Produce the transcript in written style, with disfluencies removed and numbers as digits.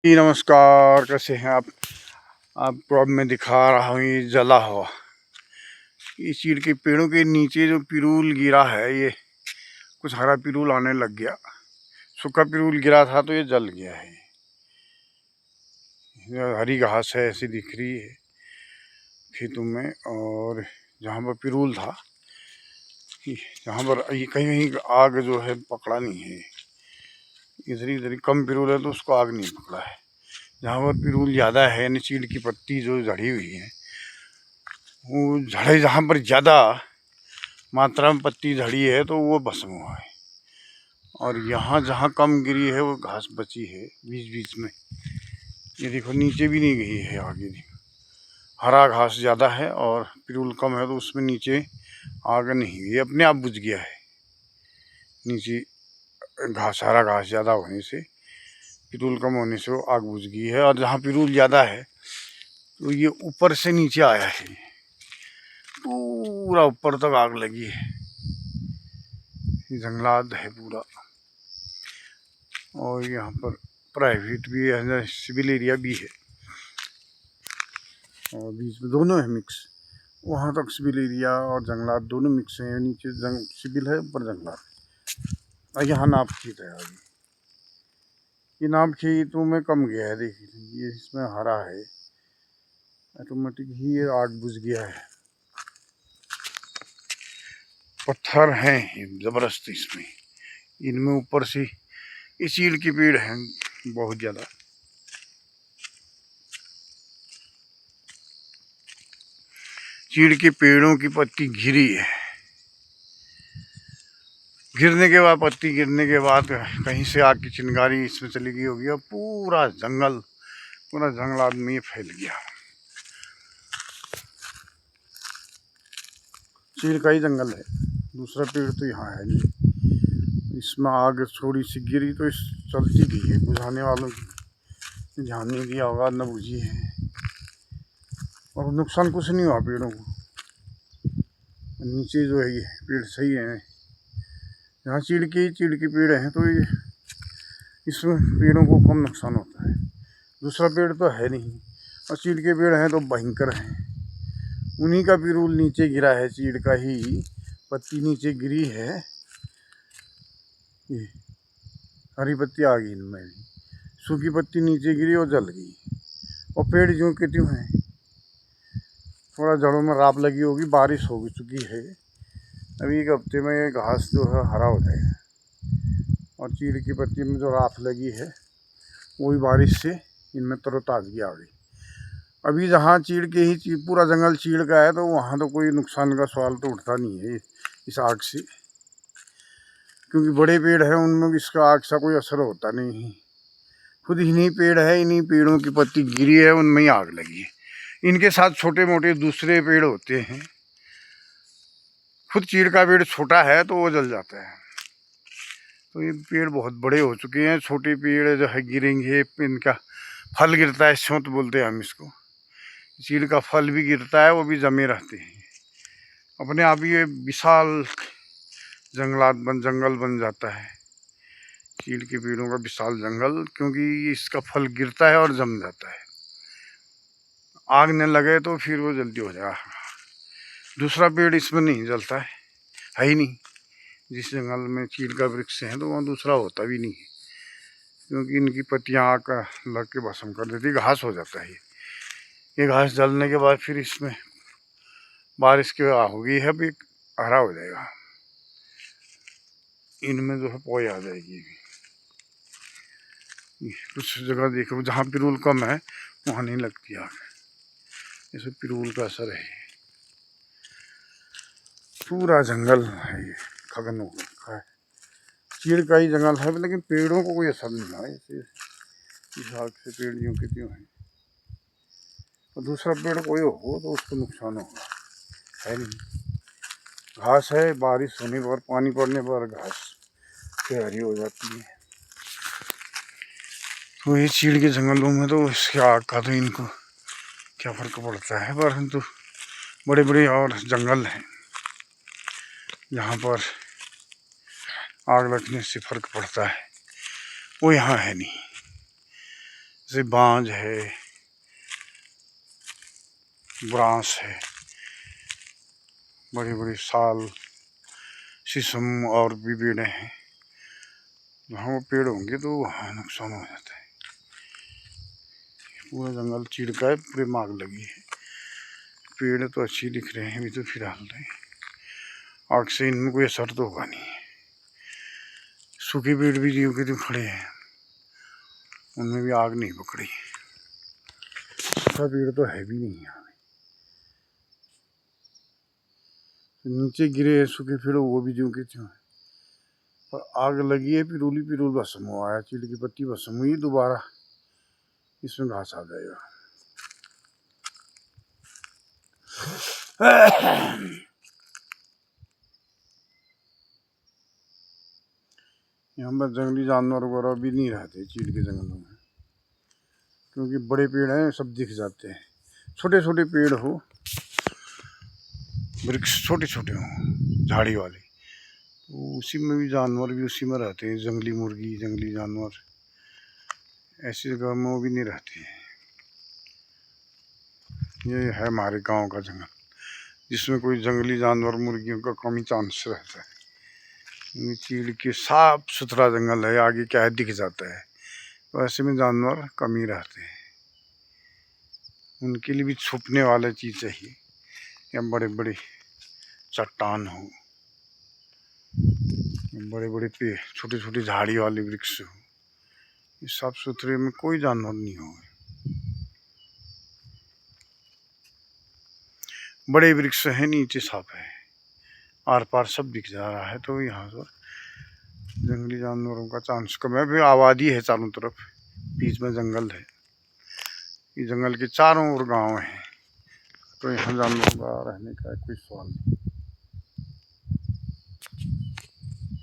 जी नमस्कार, कैसे हैं आप? आपको अब मैं दिखा रहा हूँ ये जला हुआ, इस चीड़ के पेड़ों के नीचे जो पिरूल गिरा है, ये कुछ हरा पिरूल आने लग गया। सूखा पिरूल गिरा था तो ये जल गया है। ये हरी घास है, ऐसी दिख रही है खेतों में। और जहाँ पर पिरूल था, जहाँ पर ये कहीं कहीं आग जो है पकड़ा नहीं है, इधर कम पिरूल है तो उसको आग नहीं पकड़ा है। जहाँ पर पिरूल ज़्यादा है, यानी चीड़ की पत्ती जो झड़ी हुई है, वो झड़े जहाँ पर ज़्यादा मात्रा में पत्ती झड़ी है तो वो भस्म हुआ है। और यहाँ जहाँ कम गिरी है वो घास बची है बीच बीच में। ये देखो नीचे भी नहीं गई है, आगे देखो हरा घास ज़्यादा है और पिरूल कम है तो उसमें नीचे आग नहीं गई, अपने आप बुझ गया है। नीचे घास हरा घास ज़्यादा होने से, पिरूल कम होने से वो आग बुझ गई है। और जहाँ पिरूल ज़्यादा है तो ये ऊपर से नीचे आया है, पूरा ऊपर तक आग लगी है। जंगलात है पूरा। और यहाँ पर प्राइवेट भी है, सिविल एरिया भी है और बीच में दोनों है मिक्स। वहाँ तक सिविल एरिया और जंगलात दोनों मिक्स हैं। नीचे सिविल है, ऊपर जंगलात। और यहाँ नाप खेत है आगे। ये नाप खेतों में कम गया है, देखिए ये इसमें हरा है, ऑटोमेटिक ही ये आग बुझ गया है। पत्थर हैं ज़बरदस्त इसमें, इनमें ऊपर से ये चीड़ के पेड़ हैं बहुत ज़्यादा। चीड़ के पेड़ों की पत्ती घिरी है, गिरने के बाद पत्ती गिरने के बाद कहीं से आग की चिंगारी इसमें चली गई होगी और पूरा जंगल, पूरा जंगलात में ये फैल गया। चीड़ का ही जंगल है, दूसरा पेड़ तो यहाँ है नहीं। इसमें आग थोड़ी सी गिरी तो इस चलती भी है, बुझाने वालों की ध्यान नहीं दिया होगा, न बुझी है। और नुकसान कुछ नहीं हुआ पेड़ों को। नीचे जो है ये पेड़ सही है। यहाँ चीड़ के पेड़ हैं तो ये इसमें पेड़ों को कम नुकसान होता है। दूसरा पेड़ तो है नहीं, और चीड़ के पेड़ हैं तो भयंकर हैं। उन्हीं का पिरूल नीचे गिरा है, चीड़ का ही पत्ती नीचे गिरी है। ये हरी पत्ती आ गई इनमें भी, सूखी पत्ती नीचे गिरी और जल गई। और पेड़ ज्यों के त्यों हैं, थोड़ा जड़ों में राप लगी होगी, बारिश हो चुकी है। अभी एक हफ्ते में ये घास जो है हरा हो जाएगा। और चीड़ की पत्ती में जो राख लगी है वही बारिश से इनमें तरोताज़गी आ गई। अभी जहाँ चीड़ के ही पूरा जंगल चीड़ का है तो वहाँ तो कोई नुकसान का सवाल तो उठता नहीं है इस आग से, क्योंकि बड़े पेड़ हैं उनमें भी इसका आग सा कोई असर होता नहीं है। खुद इन्हीं पेड़ है, इन्हीं पेड़ों की पत्ती गिरी है, उनमें ही आग लगी है। इनके साथ छोटे मोटे दूसरे पेड़ होते हैं। खुद चीड़ का पेड़ छोटा है तो वो जल जाता है। तो ये पेड़ बहुत बड़े हो चुके हैं, छोटे पेड़ जो है गिरेंगे, इनका फल गिरता है, स्योंत बोलते हैं हम इसको। चीड़ का फल भी गिरता है, वो भी जमे रहते हैं। अपने आप ये विशाल जंगल बन जाता है, चीड़ के पेड़ों का विशाल जंगल, क्योंकि इसका फल गिरता है और जम जाता है। आग न लगे तो फिर वो जल्दी हो जाएगा। दूसरा पेड़ इसमें नहीं जलता है ही नहीं। जिस जंगल में चीड़ का वृक्ष है तो वहाँ दूसरा होता भी नहीं है, क्योंकि इनकी पत्तियाँ आग का लग के भस्म कर देती, घास हो जाता है। ये घास जलने के बाद फिर इसमें बारिश की होगी है, भी हरा हो जाएगा। इनमें जो है पोई आ जाएगी। कुछ जगह देखो जहाँ पिरूल कम है वहाँ नहीं लगती आग, जैसे पिरूल का असर है। पूरा जंगल है ये, खगन हो रखा है। चीड़ का ही जंगल है, लेकिन पेड़ों को कोई असर नहीं है। इस आग से पेड़ यूँ के त्यों हैं। और दूसरा पेड़ कोई हो तो उसको नुकसान होगा, है नहीं। घास है, बारिश होने पर, पानी पड़ने पर घास से हरी हो जाती है। तो ये चीड़ के जंगलों में तो इसके आग का तो इनको क्या फ़र्क पड़ता है, परंतु बड़े बड़े और जंगल हैं जहाँ पर आग लगने से फ़र्क पड़ता है, वो यहाँ है नहीं। जैसे बांज है, ब्रांस है, बड़ी बड़ी साल, शीशम और भी पेड़े हैं। जहाँ वो पेड़ होंगे तो वहाँ नुकसान हो जाता है। पूरा जंगल चीड़ का है, पूरे माग लगी है। पेड़ तो अच्छी दिख रहे हैं अभी तो फिलहाल रहे, आग से इनमें कोई असर तो होगा नहीं। सूखे पेड़ भी जो के जो खड़े हैं उनमें भी आग नहीं पकड़ी। सूखा पेड़ तो है भी नहीं यहाँ। नीचे गिरे हैं सूखे पेड़, वो भी जो के त्यों है, और आग लगी है। पिरूली पिरूल भस्म हुआ है, चीड़ की पत्ती भस्म हुई, दोबारा इसमें घास आ जाएगा। यहाँ पर जंगली जानवर वगैरह भी नहीं रहते चीड़ के जंगलों में, क्योंकि बड़े पेड़ हैं, सब दिख जाते हैं। छोटे छोटे पेड़ हो, वृक्ष छोटे छोटे हों झाड़ी वाले, तो उसी में भी जानवर भी उसी में रहते हैं। जंगली मुर्गी, जंगली जानवर ऐसी जगह में वो भी नहीं रहते हैं। ये है हमारे गांव का जंगल, जिसमें कोई जंगली जानवर मुर्गियों का कम ही चांस रहता है। चीड़ के साफ सुथरा जंगल है, आगे क्या है दिख जाता है, तो ऐसे में जानवर कम ही रहते हैं। उनके लिए भी छुपने वाला चीज़ चाहिए, या बड़े बड़े चट्टान हो, बड़े बड़े पेड़, छोटे छोटे झाड़ी वाले वृक्ष हो, इस साफ सुथरे में कोई जानवर नहीं हो। बड़े वृक्ष है, नीचे साफ है, आर पार सब दिख जा रहा है, तो यहाँ पर जंगली जानवरों का चांस कम है। फिर आबादी है चारों तरफ, बीच में जंगल है, ये जंगल के चारों ओर गांव हैं, तो यहाँ जानवरों का रहने का कोई सवाल नहीं।